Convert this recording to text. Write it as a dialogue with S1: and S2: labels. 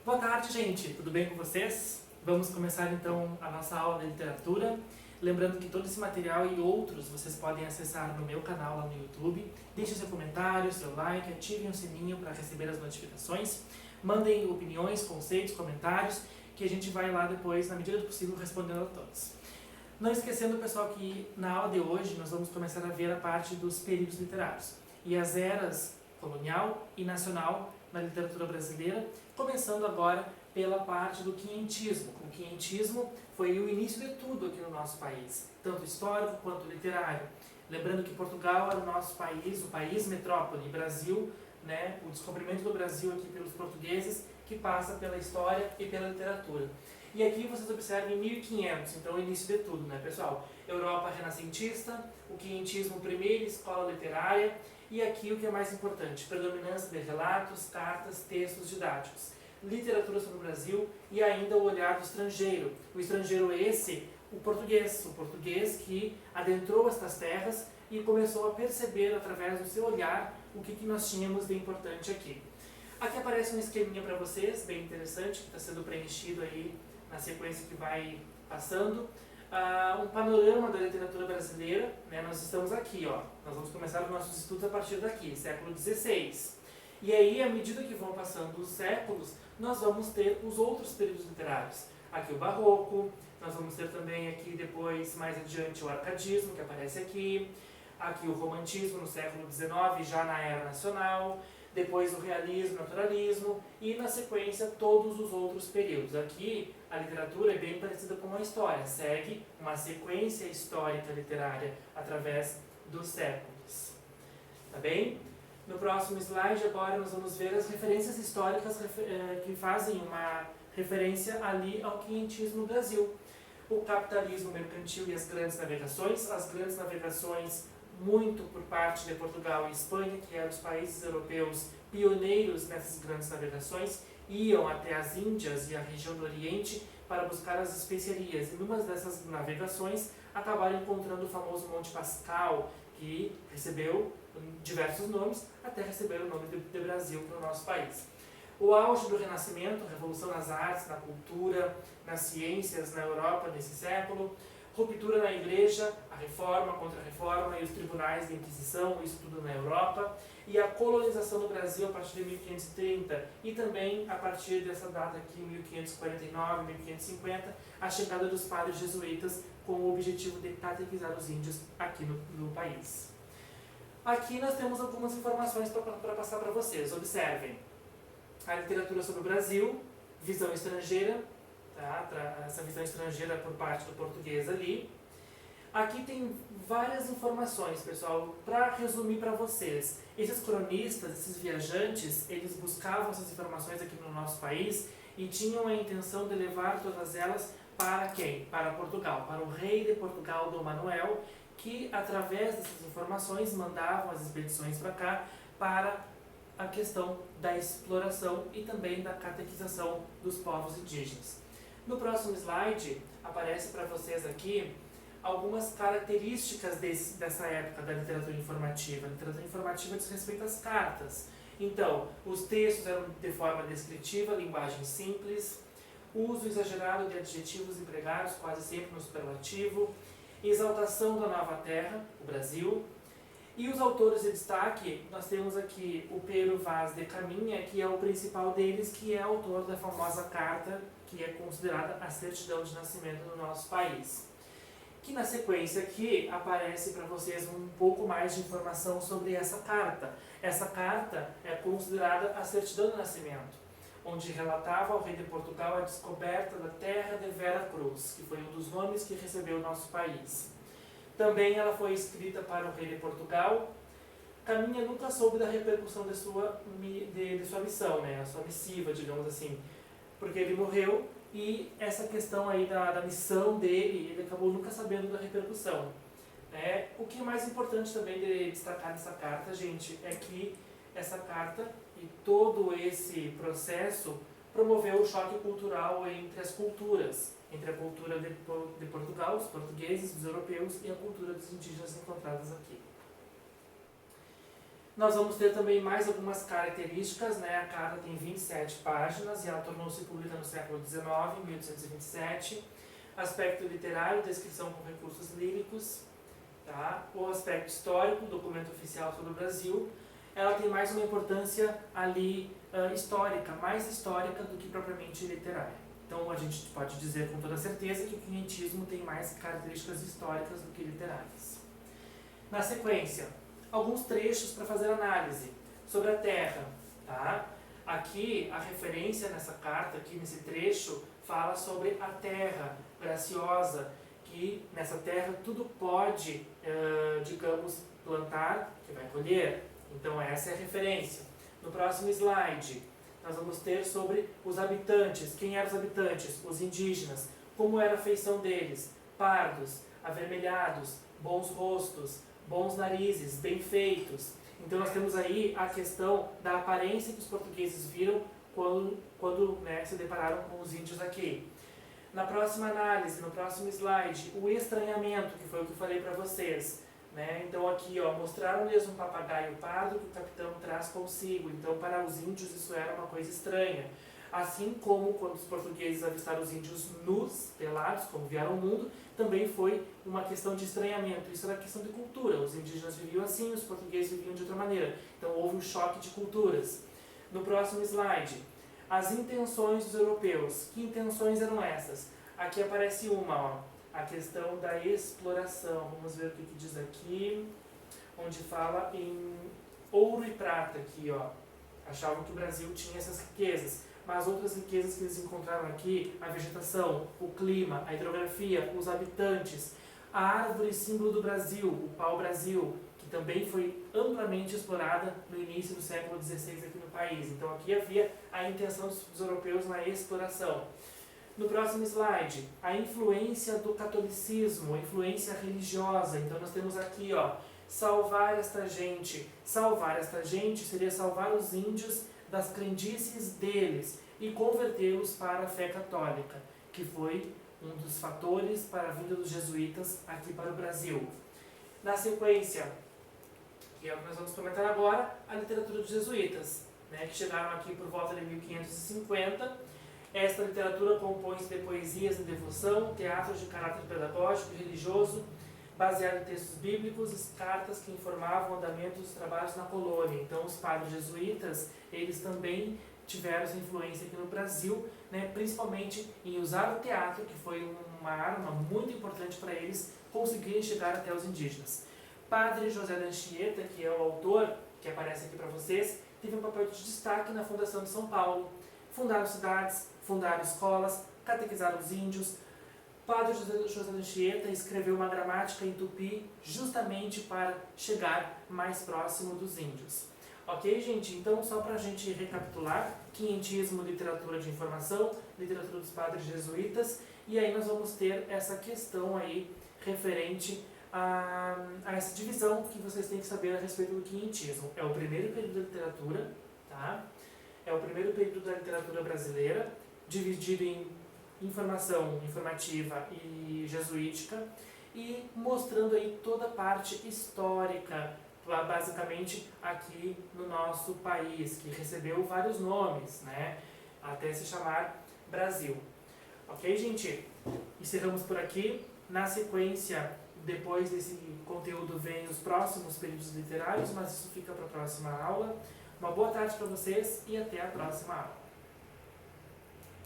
S1: Boa tarde, gente. Tudo bem com vocês? Vamos começar então a nossa aula de literatura. Lembrando que todo esse material e outros vocês podem acessar no meu canal lá no YouTube. Deixem seu comentário, seu like, ativem o sininho para receber as notificações. Mandem opiniões, conceitos, comentários, que a gente vai lá depois, na medida do possível, respondendo a todos. Não esquecendo, pessoal, que na aula de hoje nós vamos começar a ver a parte dos períodos literários e as eras colonial e nacional na literatura brasileira, começando agora pela parte do quinhentismo. O quinhentismo foi o início de tudo aqui no nosso país, tanto histórico quanto literário. Lembrando que Portugal era o nosso país, o país metrópole, e Brasil, né, o descobrimento do Brasil aqui pelos portugueses, que passa pela história e pela literatura. E aqui vocês observem 1500, então o início de tudo, né, pessoal? Europa renascentista, o quinhentismo, primeira escola literária, e aqui o que é mais importante, predominância de relatos, cartas, textos didáticos, literatura sobre o Brasil e ainda o olhar do estrangeiro. O estrangeiro esse, o português que adentrou estas terras e começou a perceber através do seu olhar o que nós tínhamos de importante aqui. Aqui aparece um esqueminha para vocês, bem interessante, que está sendo preenchido aí na sequência que vai passando. Um panorama da literatura brasileira, né? Nós estamos aqui, ó, nós vamos começar os nossos estudos a partir daqui, século XVI. E aí, à medida que vão passando os séculos, nós vamos ter os outros períodos literários. Aqui o Barroco, nós vamos ter também aqui depois, mais adiante, o Arcadismo, que aparece aqui. Aqui o Romantismo no século XIX, já na era nacional. Depois o Realismo, Naturalismo e, na sequência, todos os outros períodos. Aqui, a literatura é bem parecida com a história, segue uma sequência histórica literária através dos séculos. Tá bem? No próximo slide, agora, nós vamos ver as referências históricas que fazem uma referência ali ao quinhentismo no Brasil. O capitalismo mercantil e as grandes navegações muito por parte de Portugal e Espanha, que eram os países europeus pioneiros nessas grandes navegações, iam até as Índias e a região do Oriente para buscar as especiarias. E numa dessas navegações acabaram encontrando o famoso Monte Pascal, que recebeu diversos nomes, até receber o nome de Brasil para o nosso país. O auge do Renascimento, a revolução nas artes, na cultura, nas ciências na Europa nesse século, ruptura na Igreja, a Reforma, a Contra-Reforma e os tribunais de Inquisição, isso tudo na Europa, e a colonização do Brasil a partir de 1530 e também a partir dessa data aqui, 1549, 1550, a chegada dos padres jesuítas com o objetivo de catequizar os índios aqui no país. Aqui nós temos algumas informações para passar para vocês. Observem a literatura sobre o Brasil, visão estrangeira, tá? Essa visão estrangeira por parte do português ali. Aqui tem várias informações, pessoal, para resumir para vocês. Esses cronistas, esses viajantes, eles buscavam essas informações aqui no nosso país e tinham a intenção de levar todas elas para quem? Para Portugal, para o rei de Portugal, Dom Manuel, que através dessas informações mandavam as expedições para cá para a questão da exploração e também da catequização dos povos indígenas. No próximo slide, aparece para vocês aqui algumas características dessa época da literatura informativa. A literatura informativa diz respeito às cartas. Então, os textos eram de forma descritiva, linguagem simples, uso exagerado de adjetivos empregados, quase sempre no superlativo, exaltação da nova terra, o Brasil. E os autores de destaque, nós temos aqui o Pero Vaz de Caminha, que é o principal deles, que é autor da famosa carta, que é considerada a certidão de nascimento do nosso país. Que na sequência aqui aparece para vocês um pouco mais de informação sobre essa carta. Essa carta é considerada a certidão de nascimento, onde relatava ao rei de Portugal a descoberta da terra de Vera Cruz, que foi um dos nomes que recebeu o nosso país. Também ela foi escrita para o rei de Portugal. Caminha nunca soube da repercussão de sua missão, né? A sua missiva, digamos assim, porque ele morreu e essa questão aí da missão dele, ele acabou nunca sabendo da repercussão. O que é mais importante também de destacar nessa carta, gente, é que essa carta e todo esse processo promoveu o choque cultural entre as culturas, entre a cultura de Portugal, os portugueses, os europeus, e a cultura dos indígenas encontradas aqui. Nós vamos ter também mais algumas características, né? A carta tem 27 páginas e ela tornou-se pública no século XIX, em 1827. Aspecto literário, descrição com recursos líricos, tá? O aspecto histórico, documento oficial sobre o Brasil. Ela tem mais uma importância ali histórica, mais histórica do que propriamente literária. Então a gente pode dizer com toda certeza que o quinhentismo tem mais características históricas do que literárias. Na sequência, alguns trechos para fazer análise sobre a Terra. Tá? Aqui, a referência nessa carta, aqui nesse trecho, fala sobre a Terra graciosa, que nessa Terra tudo pode, digamos, plantar, que vai colher. Então essa é a referência. No próximo slide, nós vamos ter sobre os habitantes. Quem eram os habitantes? Os indígenas. Como era a feição deles? Pardos, avermelhados, bons rostos, bons narizes, bem feitos. Então nós temos aí a questão da aparência que os portugueses viram quando se depararam com os índios aqui. Na próxima análise, no próximo slide, o estranhamento, que foi o que eu falei para vocês. Né? Então aqui, mostraram-lhes um papagaio pardo que o capitão traz consigo. Então para os índios isso era uma coisa estranha. Assim como quando os portugueses avistaram os índios nus, pelados, como vieram ao mundo, também foi uma questão de estranhamento. Isso era questão de cultura. Os indígenas viviam assim, os portugueses viviam de outra maneira. Então houve um choque de culturas. No próximo slide, as intenções dos europeus. Que intenções eram essas? Aqui aparece uma, a questão da exploração. Vamos ver o que diz aqui, onde fala em ouro e prata. Aqui, achavam que o Brasil tinha essas riquezas. Mas outras riquezas que eles encontraram aqui, a vegetação, o clima, a hidrografia, os habitantes, a árvore símbolo do Brasil, o pau-brasil, que também foi amplamente explorada no início do século XVI aqui no país. Então aqui havia a intenção dos europeus na exploração. No próximo slide, a influência do catolicismo, a influência religiosa. Então nós temos aqui, salvar esta gente. Salvar esta gente seria salvar os índios das crendices deles e convertê-los para a fé católica, que foi um dos fatores para a vinda dos jesuítas aqui para o Brasil. Na sequência, que é o que nós vamos comentar agora, a literatura dos jesuítas, que chegaram aqui por volta de 1550. Esta literatura compõe-se de poesias de devoção, teatros de caráter pedagógico e religioso, baseado em textos bíblicos e cartas que informavam o andamento dos trabalhos na colônia. Então, os padres jesuítas, eles também tiveram essa influência aqui no Brasil, principalmente em usar o teatro, que foi uma arma muito importante para eles conseguirem chegar até os indígenas. Padre José de Anchieta, que é o autor, que aparece aqui para vocês, teve um papel de destaque na fundação de São Paulo. Fundaram cidades, fundaram escolas, catequizaram os índios. Padre José de Anchieta escreveu uma gramática em tupi justamente para chegar mais próximo dos índios. Ok, gente? Então, só para a gente recapitular, quinhentismo, literatura de informação, literatura dos padres jesuítas, e aí nós vamos ter essa questão aí referente a essa divisão que vocês têm que saber a respeito do quinhentismo. É o primeiro período da literatura, tá? É o primeiro período da literatura brasileira, dividido em informação informativa e jesuítica, e mostrando aí toda a parte histórica, basicamente aqui no nosso país, que recebeu vários nomes, até se chamar Brasil. Ok, gente? Encerramos por aqui. Na sequência, depois desse conteúdo, vem os próximos períodos literários, mas isso fica para a próxima aula. Uma boa tarde para vocês e até a próxima aula.